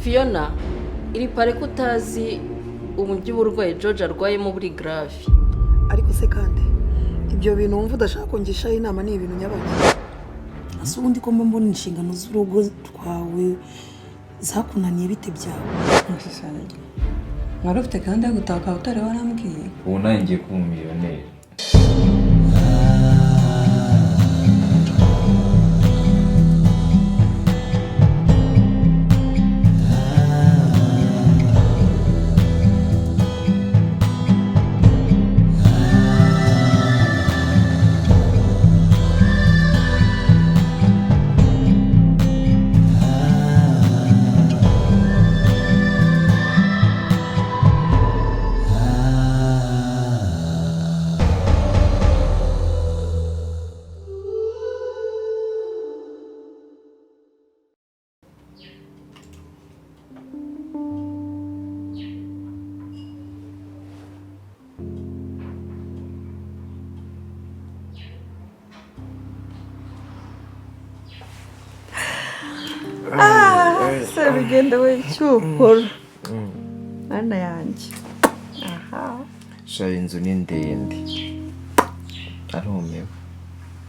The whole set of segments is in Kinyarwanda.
Fiona iri pare ko utazi uburyo uburwayi George arwayemo buri grave. Ariko se kandi ibyo bintu wumva udashaka kungishaho inama ni ibintu nyabaki. Ase ubundi ko mbona inshingano z'urugo twawe zakunaniye bite byawe. Ngisisanaje. Wari ufite kandi gutaka utari warambwiye. Ubu nangiye kuba umiliyoneri. Urugendo w'icyukuru ana yanjye aha Sha inzu ni ndende arumewe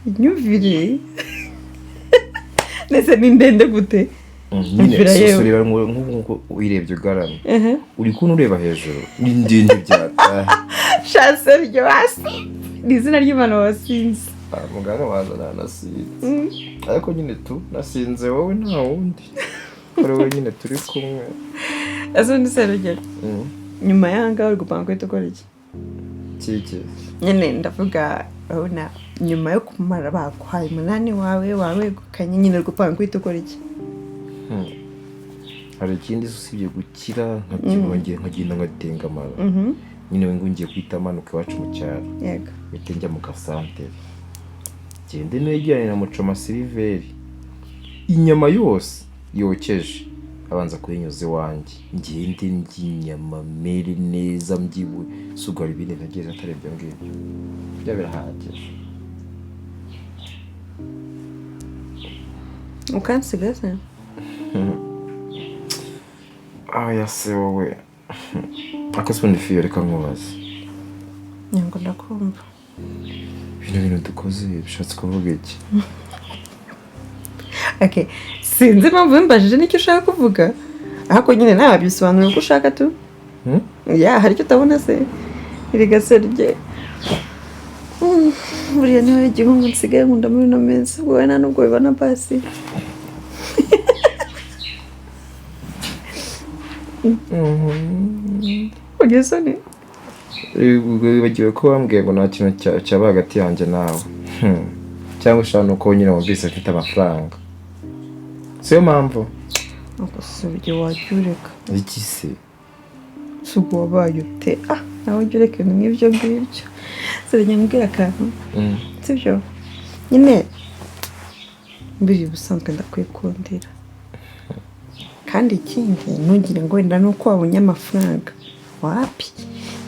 inyumvire nese ni ndende gute nyine susurira nk'uko uyirebye ugaramye uri kuntu ureba hejuru ni ndende byata shase ryo hasi ni izina ry'Imana wasinze muganga wazana nasinze ariko nyine tu nasinze wowe nta wundi kuri wowe nyine turi kumwe ese ni serugero nyuma yanga uri gupanga kwita ukora iki kiki nyine ndavuga urabona nyuma yo kumara bakwaye umunani wawe gukanye nyine uri gupanga kwita ukora iki hari ikindi usibye gukira nkakibongera nkagenda ngatengamara nyine we ngungiye kwita amanuka iwacu mu cyaro yego bite njya mu gasantere gende negeranye na Mucoma Siliveri inyama yose yokeje abanza kuyinyuza iwanjye ngende nginyama mere neza mbyibuye sugara ibindi ntagize atarebye ngibyo bya birahagije ukansigaza yase wowe akasundi fiyo reka nkubaze nyango ndakumva ibintu dukoze bishatse kuvuga iki okay sinzi mpamvu mbajije nicyo ushaka kuvuga ahako nyine nawe bisobanura uko ushaka tu ya hari icyo utabona se irigaserye buriya niwe igihungu nsigaye nkunda muri no minsi wowe nta nubwo bibona pasi ugeze ne wibagiwe ko wambwiye ngo nta kintu cyaba hagati yanjye nawe cyangwa ushaka nuko nyine wumvise mfite amafaranga siyo mpamvu ugasubye wajya ureka iki se si ubwo wabaye ute nawe ujya ureka ibintu nk'ibyo ngibyo sibyo mbwira akantu sibyo nyine mbiri ubusanzwe ndakwikundira kandi ikindi ntugire ngo wenda nuko wabonye amafaranga wapi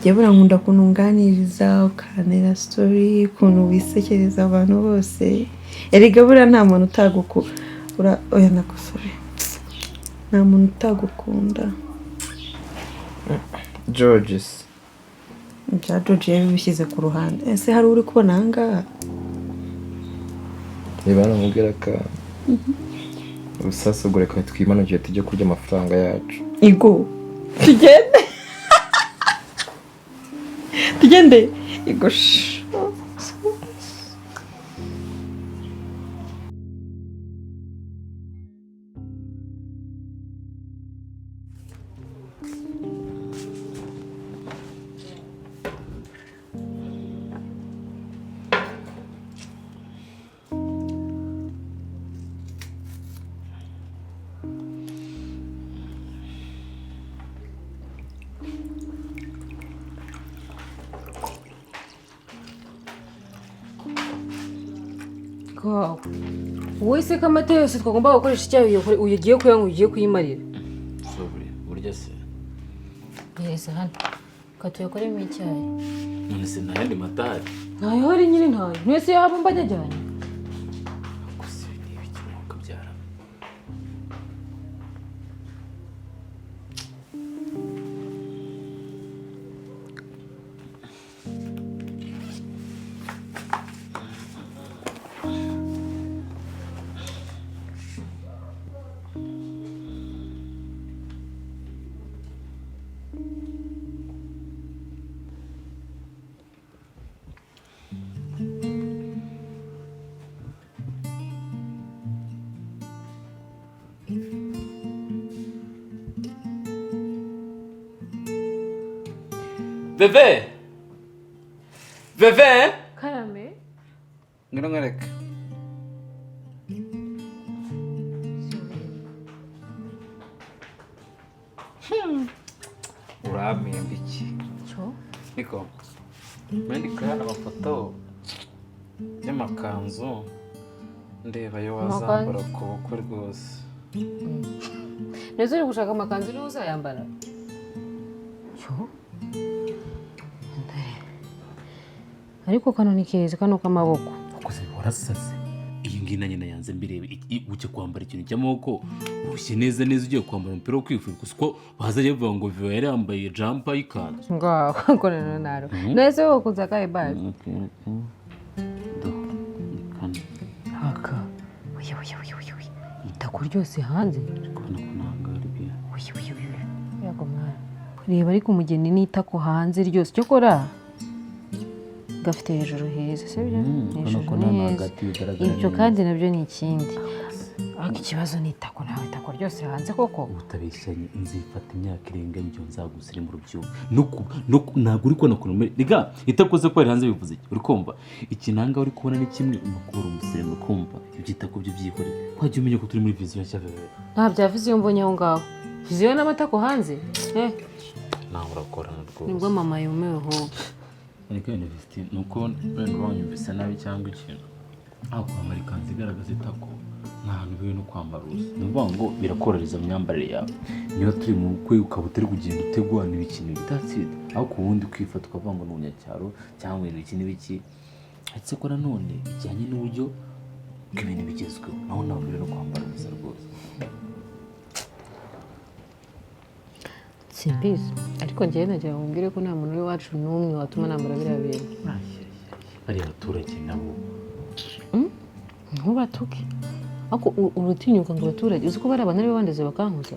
jya buriya nkunda ukuntu unganiriza ukanira story ukuntu wisekereza abantu bose erega buriya nta muntu utagukunda oya nakosore nta muntu utagukunda Georges bya George yabishyize ku ruhande ese hari uri kubona ahangaha niba namubwira ka ubusasugure kwa twimanukiye tujye kurya amafaranga yacu igo tugende igosh wowe se ko amata yose twagomba gukoresha icyayi ugiye kuyanywa ugiye kuyimarira burya se yese hano katuyakoremo icyayi none se nta yandi mata ahari ntayo hari nyine ntayo mwese yaba mbajya ajyanye gusa niba ikimwuka byara Veve! Veve! karame Ngwino nkwereke. Urampemba iki? cyo Niko. Mwandika hano amafoto y'amakanzu ndeba yo wazambara ku bukwe rwose. neza uri gushaka amakanzu niwe uzayambara cyo ariko kano ni keza kano k'amaboko Wakoze warasaze. Iyi ngiyi nanjye nayanze mbirebe uke kwambara ikintu cy'amaboko ushye neza ugiye kwambara umupira wo kwifubika uko bazajya bavuga ngo Viva yari yambaye jumper y'ikanzu. ngaho ko naro neza wowe kunza kaye bazi haka oya itako ryose hanze yego mwana reba ariko umugeni n'itako hanze ryose cyo kora gafite hejuru heza sibyo hejuru ni heza ibyo kandi nabyo ni ikindi ariko ikibazo ni itako nawe itako ryose hanze koko utabeshyanye nzifata imyaka irenga ibyo nzagusira mu rubyuka ntabwo uri kubona ukuntu rega itakoze ko ari hanze bivuze iki uri kumva ikinanga uri kubona ni kimwe umukuru umusirimu kumva ibyo itako byo byihorera wajya umenya ko turi muri viziyo nshya Veve nta bya viziyo mbonye aho ngaho viziyo n'amatako hanze nawe urakorana rwose nibwo mama yumeweho ariko university nuko wenda wanyumvise nabi cyangwa ikintu aho kwambara ikanzu igaragaza itako nta hantu biwe no kwambara ubusa ni ukuvuga ngo birakorohereza mu myambarire yawe niba turi mu bukwe ukaba utari kugenda uteguranira ikintu bitatsinda aho ku wundi kwifata ukavuga ngo ni umunyacyaro cyangwa ibintu iki n'ibiki ndetse ko nanone bijyanye n'uburyo bw'ibintu bigezweho naho ntabwo biri no kwambara ubusa rwose simbizi ariko njyewe nagira ngo mbwire ko nta muntu w'iwacu n'umwe watuma nambara biriya bintu bariya baturage nabo ntubatuke ariko urutinyuka ngo abaturage uzi ko bari abantu aribo bandeze bakankuza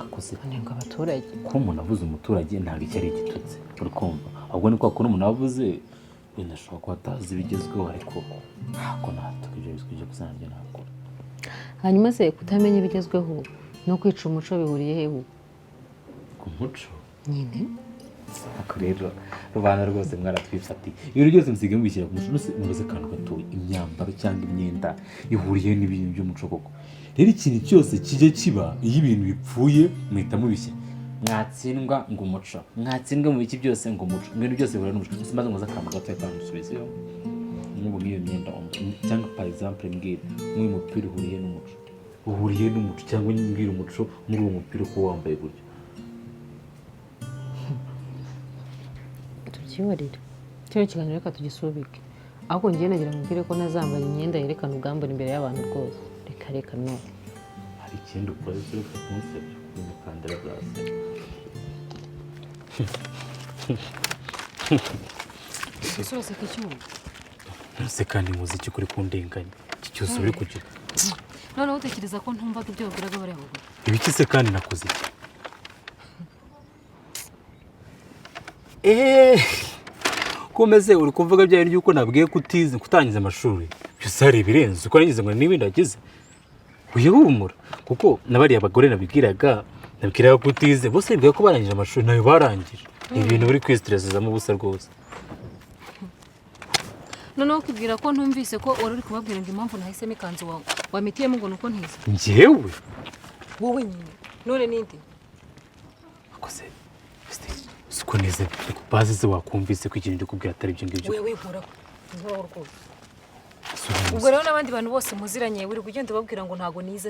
kakoze ngo abaturage ko umuntu avuze umuturage ntabwo icyo ari igitutsi uri kumva ahubwo ni kwa kuntu umuntu avuze wenda ashobora kuba atazi ibigezweho ariko ntabwo natuka ibyo bizwi byo kuzana byo ntakora hanyuma se kutamenya ibigezweho no kwica umuco bihuriye he ubu ku muco nyine ako rero rubanda rwose mwaratwifatiye ibintu byose musigaye mubishyira ku muco nose mubaze akantu gatoya imyambaro cyangwa imyenda ihuriye n'ibintu by'umuco koko rero ikintu cyose kijya kiba iyo ibintu bipfuye muhita mubishyira mwatsindwa ngo umuco mwatsindwa mu biki byose ngo umuco ibintu byose bihura n'umuco gusa maze mubaze akantu gatoya kandi musubizeyo nk'ubu nk'iyo myenda cyangwa par exemple mbwira nk'uyu mupira uhuriye n'umuco cyangwa mbwira umuco muri uwo mupira uko wambaye gutyo tubyihorere kino kiganiro reka tugisubike ahubwo njyewe nagira ngo mbwire ko ntazambara imyenda yerekana ubwambure imbere y'abantu rwose reka no hari ikindi ukora cyo gufata umusebyo n'umukandara bwase ese uraseka icyuma nose kandi umuziki kuri kundenganya iki cyose uri kugira noneho utekereza ko ntumvaga ibyo babwiraga bariya bagore ibiki se kandi nakoze iki komeze uri kuvuga byawe ry'uko nabwiye kutize kutangiza amashuri byose hari ibirenze uko nagize ngo n'ibindi wagize uyihumura kuko nabariya abagore nabibwiraga ko utize bose bibwira ko barangije amashuri nayo barangije ibintu buri kwisitresezamo ubusa rwose noneho ukibwira ko ntumvise ko wari uri kubabwira ngo impamvu nahisemo ikanzu wawe wamitiyemo ngo ni uko ntize njyewe wowe nyine none n'indi akoze siko neza bazi se wakumvise ko ikintu ndikubwira atari ibyo ngibyo wewe wihuraho ntihoraho rwose ubwo rero n'abandi bantu bose muziranye uri kugenda ubabwira ngo ntago nize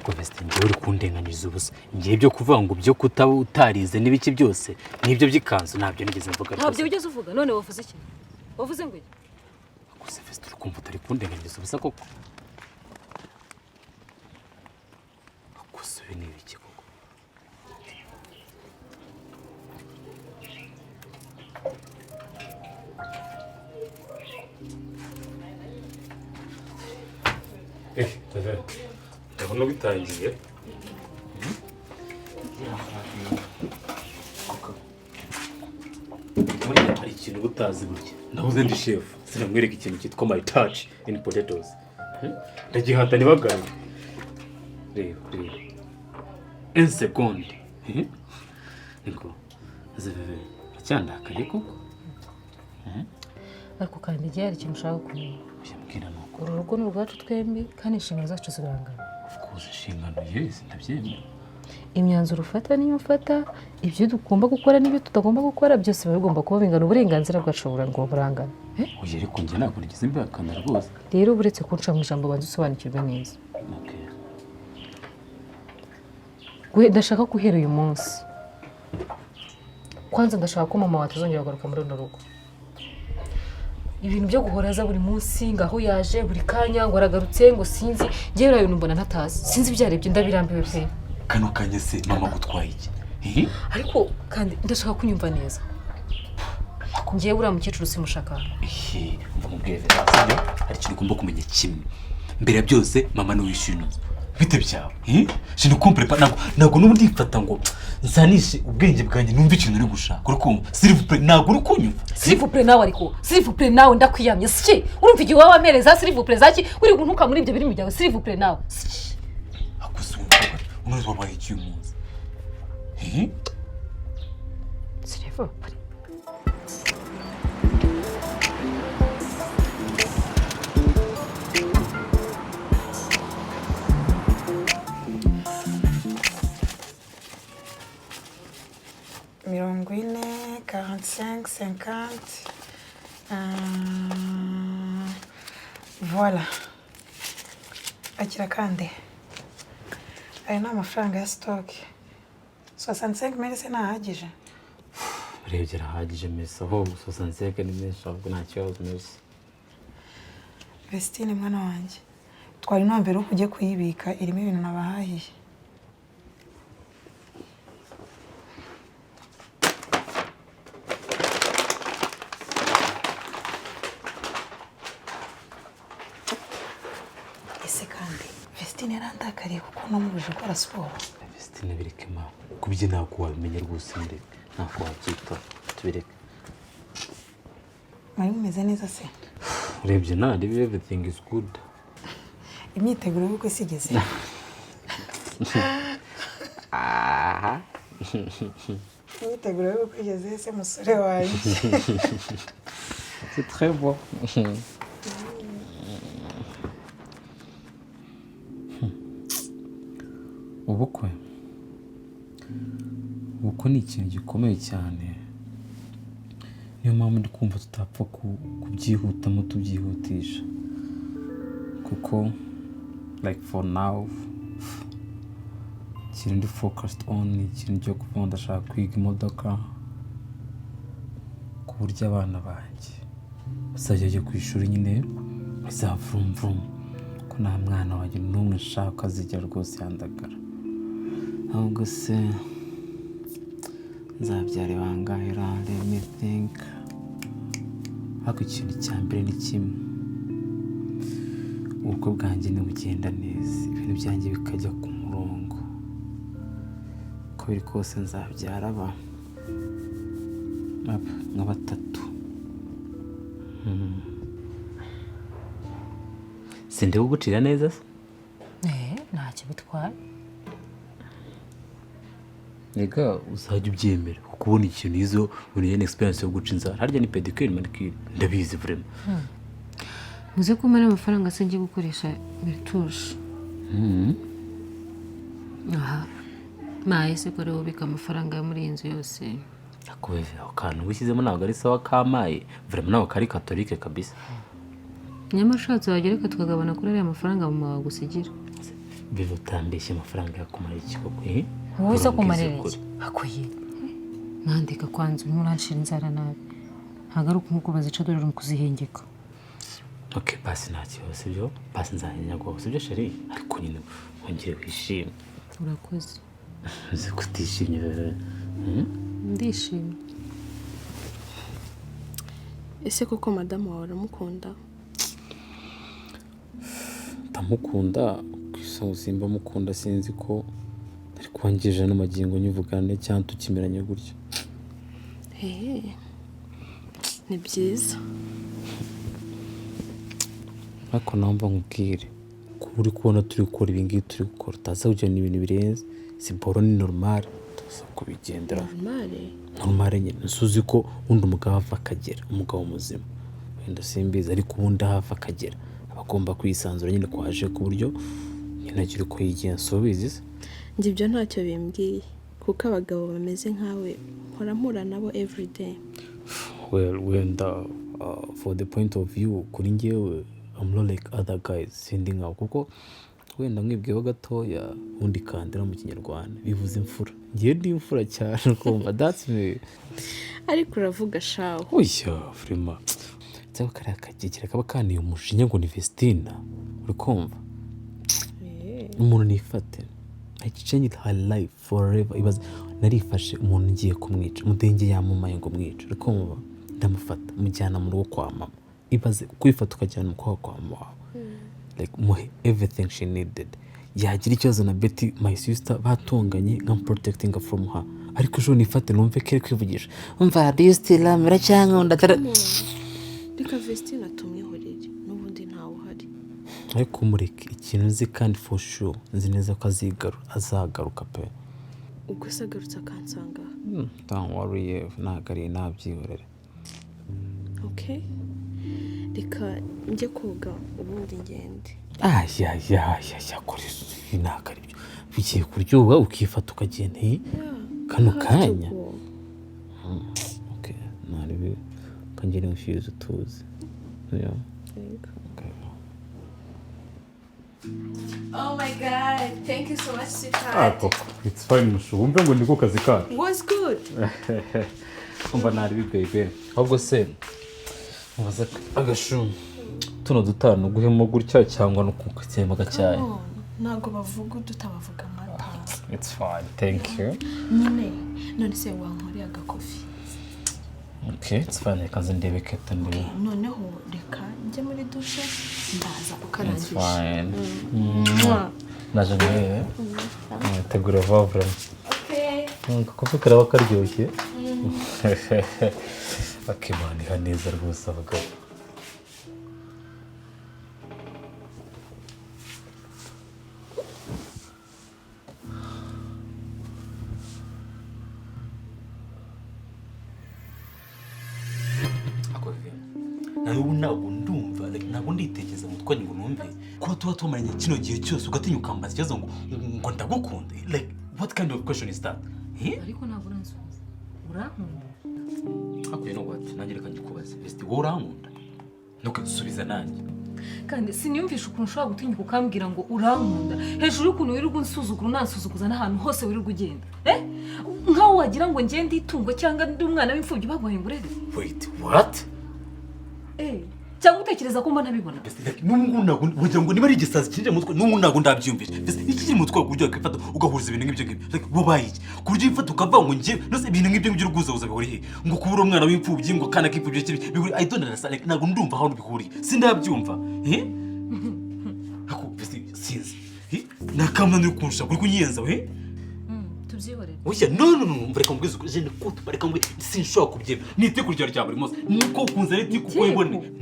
ako vesti njyewe uri kundenganyiriza ubusa ngiye byo kuvuga ngo byo kutaba utarize n'ibiki byose n'ibyo by'ikanzu ntabyo nigeze mvuga ntabyo ugeze uvuga none wavuze iki wavuze ngo iki ako vesti uri kumva utari kundenganyiriza ubusa koko ako sobe ni ibiki koko ndabona bitangiye hari ikintu butazi burya nabuze ndi shefu sinamwereka ikintu cyitwa my touch in potatoes ndagihata ntibagane reba 1 seconde niko zeve aracyandakaye koko ariko kandi igihe hari ikintu ushaka kumenya byambwira nuko uru rugo ni urwacu twembi kandi inshingano zacu zirangana kuza inshingano yesi ndabyemera imyanzuro ufata niyo ufata ibyo tugomba gukora n'ibyo tutagomba gukora byose biba bigomba kuba bingana uburenganzira bwacu burangana oya ariko njye ntabwo nigeze mbihakana rwose rero uretse kunca mu ijambo banza usobanukirwe neza ndashaka guhera uyu munsi kwanza ndashaka ko mama watazongera kugaruka muri runo rugo ibintu byo guhoraza buri munsi ngaho yaje buri kanya ngo aragarutse ngo sinzi ngewe urayo mbona ntatazi sinzi ibyarebye ndabirambiwe pe kano kanya se mama gutwaye iki ariko kandi ndashaka kunyumva neza ngewe uriya mukecuru simushaka mva mubwire sibyo hari ikintu ugomba kumenya kimwe mbere ya byose mama ni wishyuye inzu bite byawe shino komprepa ntabwo n'ubundi mfata ngo nsanishe ubwenge bwanjye numva ikintu uri gushaka uri kumva s'il ntabwo uri kunyumva s'il nawe ariko s'il nawe ndakwiyamye siki urumva igihe waba wamereza s'il zaki uri guntuka muri ibyo biri mu byawe s'il nawe akuzumva unoze wabaye iki umunsi s'il mirongo ine 45 50 voilà akira kandi aya ni amafaranga ya sitoke 65 se ntahagije urebye arahagije mesa aho 65 ni menshi ahubwo nta kibazo mesa Vestine mwana wanjye twari no mbere uko ugiye kuyibika irimo ibintu nabahahiye Vestine yarandakariye kuko namubuje gukora siporo. Vestine bireke ma kubye ntabwo wabimenya rwose mbere ntabwo wabyita tubireke. Mwari mumeze neza se? Urebye nandi everything is good. Imyiteguro y'uko sigeze. Aha. Imyiteguro y'uko igeze se musore wanjye. C'est très bon. Ubukwe ni ikintu gikomeye cyane, niyo mpamvu ndi kumva tutapfa kubyihutamo tubyihutisha, kuko like for now ikintu ndi focused on ni ikintu cyo kuva ndashaka kwiga imodoka ku buryo abana banjye bazajya bajya ku ishuri nyine biza vrum vrum, ko nta mwana wanjye n'umwe nshaka azijya rwose yandagara, ahubwo se nzabyara bangahera. Let me think. Ariko ikintu cya mbere ni kimwe, ubukwe bwanjye ntibugenda neza, ibintu byanjye bikajya ku murongo, uko biri kose nzabyara nka batatu. Sinde kugucira neza se? Ntacyo bitwaye. Nega uzajya ubyemera kuko ubona ikintu izo ubona ni experience yo guca inzara, harya ni pedicure manicure ndabizi vraiment. Muze ko mara amafaranga se ngiye gukoresha bitush. Aha. Maye se ko rero bika amafaranga muri inzu yose. Akoze akantu wishyizemo ntabwo ari sawa kamaye, vraiment nawe kari catholique kabisa. Nyama shatse wagereka tukagabana kuri ariya mafaranga mu magusigira. Bivu tambeshye amafaranga yakumara iki koko wowe se kumarira iki akoye nandika kwanza urimo uranshira inzara nabi, hagaruka nkuko bazica dore uri kuzihengeka. Okay, basi nta kibazo byo, basi nzanya rwose byo sheri, ariko nyine wongere wishime. Urakoze. Uzi kutishimye rero. Ndishimye. Ese koko madamu wawe uramukunda? Ndamukunda, gusa simba mukunda sinzi ko ari kwangije n'amagingo nyivugane cyangwa tukimeranye gutyo. Ni byiza. Ariko namba nkubwire ko uri kubona turi gukora ibi ngibi turi gukora utaza kujya n'ibintu birenze, siporo ni normal, tuza kubigendera normale nyine nsuzi ko undi umugabo ava akagera umugabo muzima wenda simbizi ariko ubundi ahava akagera abagomba kwisanzura nyine kwaje ku buryo nyine agira uko yigenza ubizi se njye ibyo ntacyo bimbwiye kuko abagabo bameze nkawe mpora mpura nabo everyday. well wenda for the point of view kuri njyewe I'm not like other guys sindi nkawe kuko wenda mwibweho gatoya undi kandira mu kinyarwanda bivuze imfura ngiye ndi imfura cyane kumva that's me ariko uravuga shaho oya frima cyangwa kariya kagegera kaba kaniye umushinya ngo ni Vestina uri kumva umuntu nifate I changed her life forever ibaze narifashe umuntu ngiye kumwica mudenge yamumaye ngo mwica uri kumva ndamufata mujyana mu rugo kwa mama ibaze kwifata ukajyana mu kwa mama like everything she needed yagira ikibazo na Betty my sister batonganye nka protecting from her ariko ejo nifate numve kere kwivugisha umva do you still love me cyangwa ndatara reka Vestina tumwihorere n'ubundi ntawe uhari ariko mureke ikintu nzi kandi for sure nzi neza ko azagaruka pe ubwo se agarutse akansanga don't worry nagari nabyihorere okay reka njye koga ubundi ngende ya kuri nagari byo bigiye kuryoha ukifata ukagenda kano kanya okay nari kanjye nfuse tuzi yeah oh my god thank you so much sweetheart it's fine mushumbe ngo niko kazi ka was good umva nari bibebe ahubwo se mubaza agashum tuno dutanu guhemo gutya cyangwa no kukitsema gacyaye ntago bavuga dutabavuga amata it's fine thank you nyine none se wankoreye agakofi okay it's fine kaze ndebe kete ndebe noneho reka njye muri dushe ndaza ukarangisha it's fine naje nawe tegura vavre okay kuko karaba karyoshye akimaniha neza rwose abagabo ntabwo ndumva ntabwo nditegeza mu twanya ngo numve kuba tuba tumaranye kino gihe cyose ugatinya ukambaza ikibazo ngo ndagukunda like what kind of question is that ariko ntabwo uransubiza urankunda okay no what nanjye reka ngikubaze besti wowe urankunda nuko subiza nanjye kandi siniyumvisha ukuntu ushobora gutinyuka ukambwira ngo urankunda hejuru y'ukuntu wirirwa unsuzugura unansuzugura n'ahantu hose wirirwa ugenda nkaho wagira ngo ngende itungo cyangwa ndi umwana w'imfubyi baguhaye uburere wait what cyangwa utekereza ko mba nabibona wagira ngo niba ari igisazi kiri mu mutwe n'ubu ntabwo ndabyumvisha iki kiri mu mutwe kuryo kwifata ugahuza ibintu nk'ibyo ngibyo bo bayiki ku buryo ifata ukava ngo ngiye nose ibintu nk'ibyo ngibyo uruguza bihuriye ngo kubura umwana w'imfubyi ngo kana k'imfubyi kiri bihuriye I don't understand like ntabwo ndumva aho bihuriye sindabyumva ako sinzi nakamana uri kunsha kuri kunyenza we tubyihorere oya no mvreka mbwiza je ne kutu bareka mbwe sinshobora kubyema nite kurya rya buri munsi niko kunza riti kuko ibone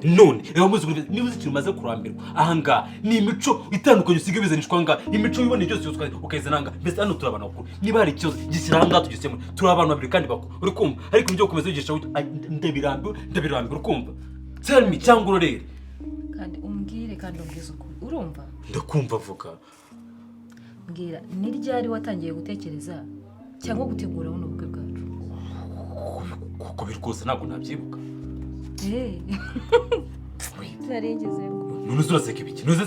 none rero muzi niba uzi kirumaze kurambirwa ahanga ni imico itandukanye usiga bizanishwa nga imico ibone byose yoswa ukayizananga mbese hano turabana bakuru niba hari ikibazo gisiranga tugisemo turabana babiri kandi bakuru uri kumva ariko njye ukomeza yigisha ndabirambiwe uri kumva tell me cyangwa urorere kandi umbwire kandi ubwiza ukuri urumva ndakumva vuga mbwira ni ryari watangiye gutekereza cyangwa gutegura buno bukwe bwacu kuko birwose ntabwo nabyibuka narigeze ngo none uzuraseka ibiki none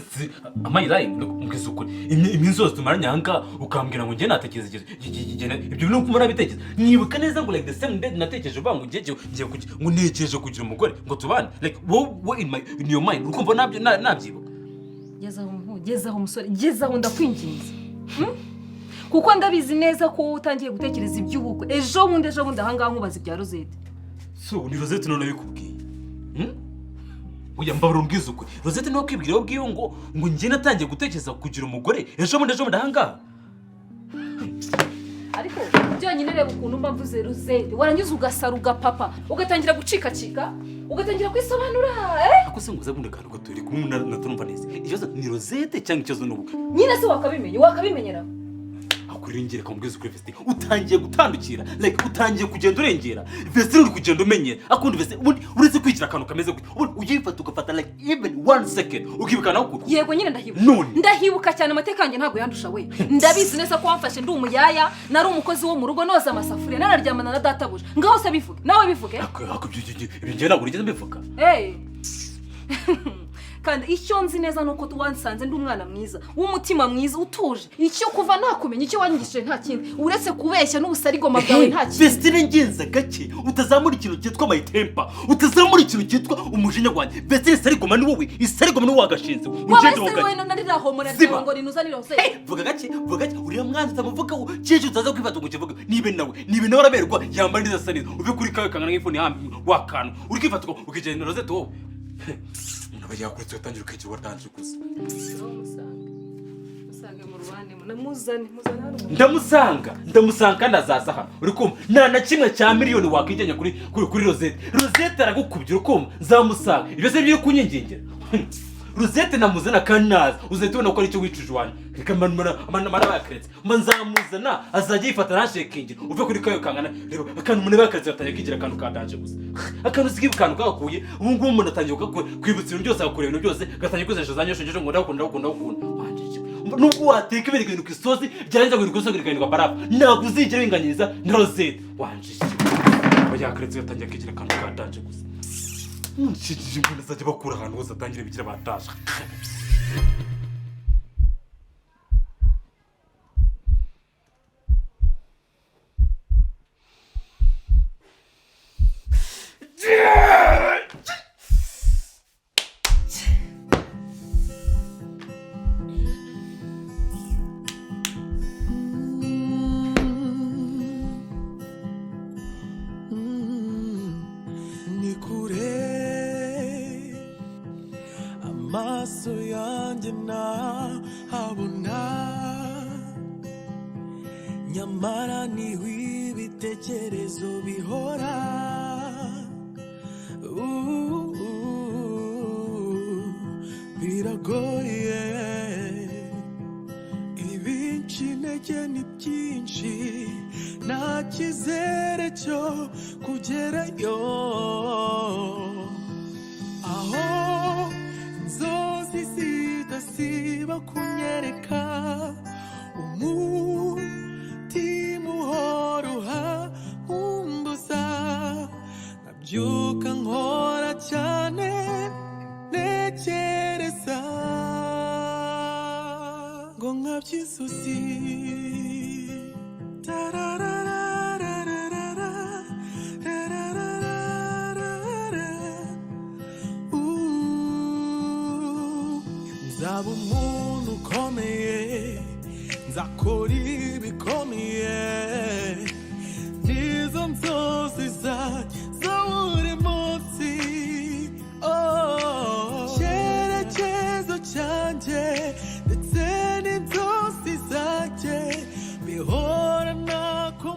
amayirayi mbwiza ukuri iminsi yose tumaranye ahanga ukambwira ngo njye natekereza ibyo bintu uko murabitekereza nibuka neza ngo like the same day natekereje uvuga ngo ngiye ngo nekereje kugira umugore ngo tubane like wowe in your mind ukumva nabyibuka gezaho umusore gezaho ndakwinginze kuko ndabizi neza ko utangiye gutekereza iby'ubukwe ejo bundi ahangaha nkubaza ibya Rosette so ni Rosette none bikubwiye uya mbabura umbwiza ukuri Rosette niwe kwibwira ubwiye ngo njye natangiye gutekereza kugira umugore ejo bundi ahangaha ariko byonyine reba ukuntu mba mvuze Rosette warangiza ugasara ugapapa ugatangira gucikacika ugatangira kwisobanura ako se nguza bundi kantu gaturi kumwe natumva neza ikibazo ni Rosette cyangwa ikibazo n'ubukwe nyine se wakabimenyera ako kuri ngere kamubwiza kuri Vestine utangiye gutandukira like utangiye kugenda urengera Vestine uri kugenda umenyera akundi Vestine uretse kwigira akantu kameze gute ugifata ugafata like even 1 second ukibukana uko yego nyine ndahibuka cyane amateka yanjye ntago yandusha we ndabizi neza ko wamfashe ndi umuyaya nari umukozi wo mu rugo noza amasafuriya nararyamana na databuja ngaho se bivuge nawe bivuge ibyo ntabwo urigeze mbivuga kandi icyo nzi neza nuko wansanze ndi umwana mwiza w'umutima mwiza utuje icyo kuva nakumenya icyo wanyigishije nta kindi uretse kubeshya n'ubusarigoma bwawe nta kindi Vestine ngenza gake utazamura ikintu cyitwa my temper utazamura ikintu cyitwa umujinya wanjye Vestine sarigoma ni wowe isarigoma ni wagashinze ugende wowe wowe nariraho muraryo ngo rinuzanira hose vuga gake uriya mwanzi utamuvuga cyeje utaza kwifata ngo kivuga nibe nawe araberwa yamba ndiza saniza uve kuri kawe kangana nk'ifuni hambi wakana uri kwifata ukigenda rozete wowe nabajya kuri twe tangira kwigira watanje gusa musange mu rubande muzane ndamusanga ndazaza hano uri kumva na kimwe cya miliyoni wakwijyanya kuri Rosette aragukubye uko nzamusanga ibyo se byo kunyingingera Rosette namuzana kanaza uzatubona ko ari cyo wicuje wanyu reka amana bakretse nzamuzana azajya yifata nashekingira uve kuri kayo kangana reba akantu umuntu bakretse atanye kigira akantu kadanje gusa akantu sigiye akantu kakuye ubu ngubu umuntu atangiye kwibutsa ibintu byose akureba ibintu byose gatanye kwizesha zanyosheje ngo ndakunda wanjije nubwo wateka ibintu ku isozi byarenze ngo ikoso girikanyirwa barafu ntabwo uzigera winganyiriza na Rosette wanjije bayakretse atangiye kigira akantu kadanje gusa nshikije umuntu azajya bakura ahantu hose atangira bigira batasha amaso yanjye ntahabona nyamara niho ibitekerezo bihora biragoye ibinshi intege ni byinshi nta cyizere cyo kugerayo aho inzozi zidasiba kunyereka umutima uhora nkumbuza nkabyuka nkora cyane ntekereza ngo nkabyizuzi nzaba umuntu ukomeye nzakora ibikomeye nizo nzozi za buri munsi icyerekezo cyanjye ndetse n'inzozi zanjye bihora nako